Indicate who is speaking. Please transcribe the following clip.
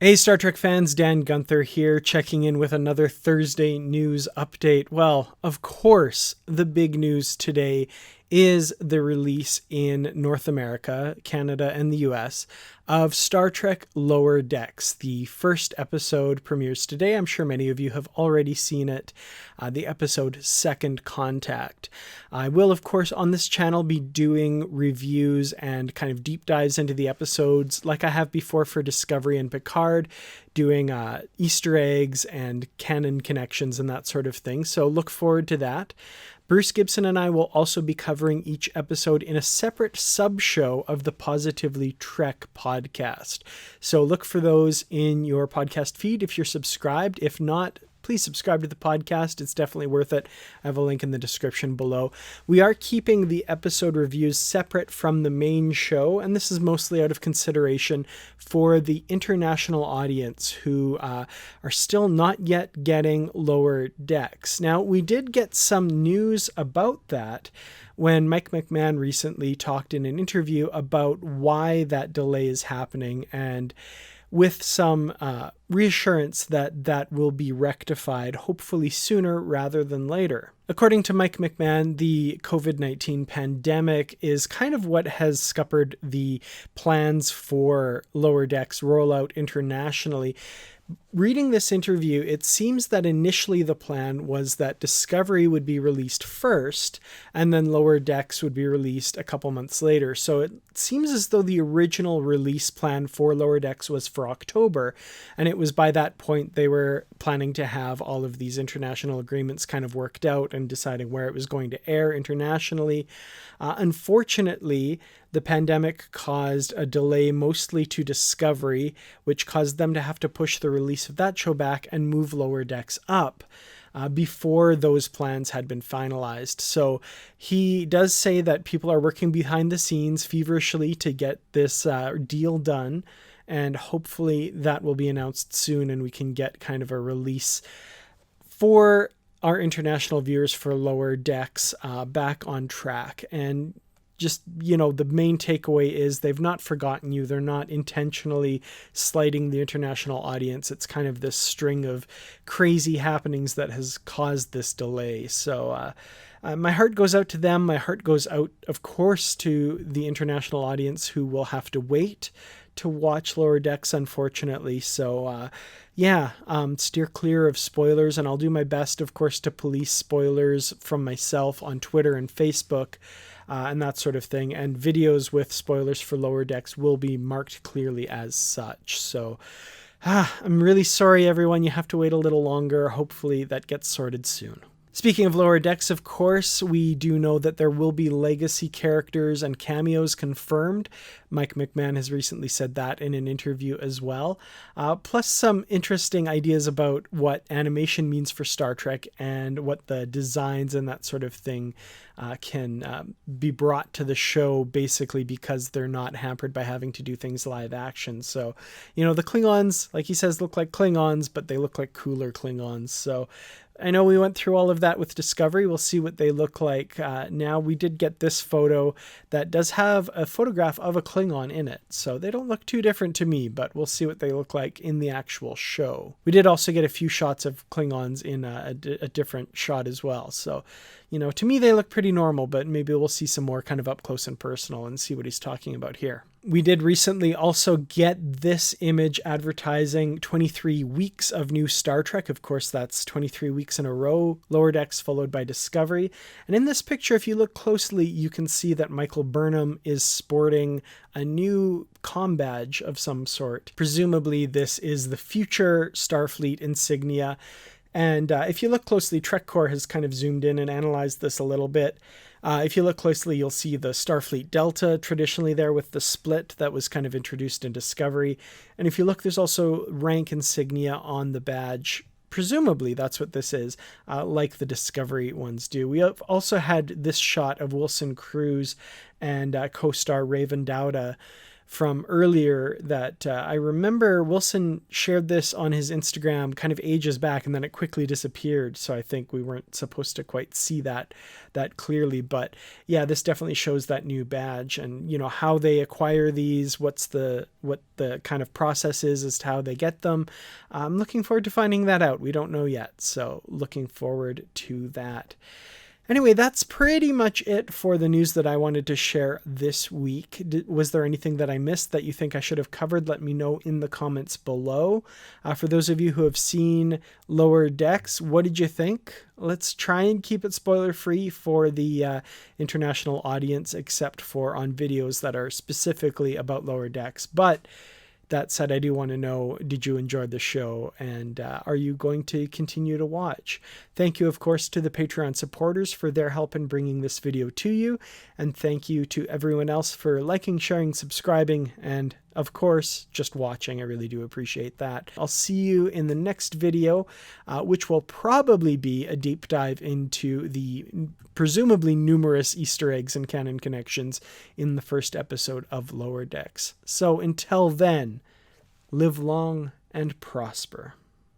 Speaker 1: Hey Star Trek fans, Dan Gunther here, checking in with another Thursday news update. Well, of course, the big news today is the release in North America, Canada, and the US of Star Trek Lower Decks. The first episode premieres today. I'm sure many of you have already seen it. The episode Second Contact. I will, of course, on this channel be doing reviews and kind of deep dives into the episodes like I have before for Discovery and Picard, doing Easter eggs and canon connections and that sort of thing. So look forward to that. Bruce Gibson and I will also be covering each episode in a separate sub-show of the Positively Trek podcast. So look for those in your podcast feed if you're subscribed. If not, please subscribe to the podcast. It's definitely worth it. I have a link in the description below. We are keeping the episode reviews separate from the main show, and this is mostly out of consideration for the international audience who are still not yet getting Lower Decks. Now, we did get some news about that when Mike McMahon recently talked in an interview about why that delay is happening, and with some reassurance that that will be rectified, hopefully sooner rather than later. According to Mike McMahon, the COVID-19 pandemic is kind of what has scuppered the plans for Lower Decks rollout internationally. Reading this interview, it seems that initially the plan was that Discovery would be released first, and then Lower Decks would be released a couple months later. So it seems as though the original release plan for Lower Decks was for October, and it was by that point they were planning to have all of these international agreements kind of worked out and deciding where it was going to air internationally. Unfortunately, the pandemic caused a delay mostly to Discovery, which caused them to have to push the release of that show back and move Lower Decks up before those plans had been finalized. So he does say that people are working behind the scenes feverishly to get this deal done, and hopefully that will be announced soon and we can get kind of a release for our international viewers for Lower Decks back on track. And just, you know, the main takeaway is they've not forgotten you. They're not intentionally slighting the international audience. It's kind of this string of crazy happenings that has caused this delay. So my heart goes out to them. My heart goes out, of course, to the international audience who will have to wait to watch Lower Decks, unfortunately. So steer clear of spoilers, and I'll do my best, of course, to police spoilers from myself on Twitter and Facebook and that sort of thing. And videos with spoilers for Lower Decks will be marked clearly as such. So I'm really sorry, everyone. You have to wait a little longer. Hopefully that gets sorted soon. Speaking of Lower Decks, of course, we do know that there will be legacy characters and cameos confirmed. Mike McMahon has recently said that in an interview as well. Plus some interesting ideas about what animation means for Star Trek and what the designs and that sort of thing can be brought to the show, basically because they're not hampered by having to do things live action. So, you know, the Klingons, like he says, look like Klingons, but they look like cooler Klingons. So I know we went through all of that with Discovery. We'll see what they look like now. We did get this photo that does have a photograph of a Klingon in it. So they don't look too different to me, but we'll see what they look like in the actual show. We did also get a few shots of Klingons in a different shot as well. So, you know, to me, they look pretty normal, but maybe we'll see some more kind of up close and personal and see what he's talking about here. We did recently also get this image advertising 23 weeks of new Star Trek. Of course, that's 23 weeks in a row, Lower Decks followed by Discovery. And in this picture, if you look closely, you can see that Michael Burnham is sporting a new comm badge of some sort. Presumably, this is the future Starfleet insignia. And if you look closely, TrekCore has kind of zoomed in and analyzed this a little bit. If you look closely, you'll see the Starfleet Delta traditionally there with the split that was kind of introduced in Discovery. And if you look, there's also rank insignia on the badge. Presumably that's what this is, like the Discovery ones do. We have also had this shot of Wilson Cruz and co-star Raven Dowda from earlier that I remember Wilson shared this on his Instagram kind of ages back, and then it quickly disappeared. So I think we weren't supposed to quite see that clearly. But yeah, this definitely shows that new badge, and how they acquire these, what the kind of process is as to how they get them. I'm looking forward to finding that out. We don't know yet, so looking forward to that. Anyway, that's pretty much it for the news that I wanted to share this week. Was there anything that I missed that you think I should have covered? Let me know in the comments below. For those of you who have seen Lower Decks, what did you think? Let's try and keep it spoiler-free for the international audience, except for on videos that are specifically about Lower Decks. But that said, I do want to know, did you enjoy the show, and are you going to continue to watch? Thank you, of course, to the Patreon supporters for their help in bringing this video to you, and thank you to everyone else for liking, sharing, subscribing, and of course, just watching. I really do appreciate that. I'll see you in the next video, which will probably be a deep dive into the presumably numerous Easter eggs and canon connections in the first episode of Lower Decks. So until then, live long and prosper.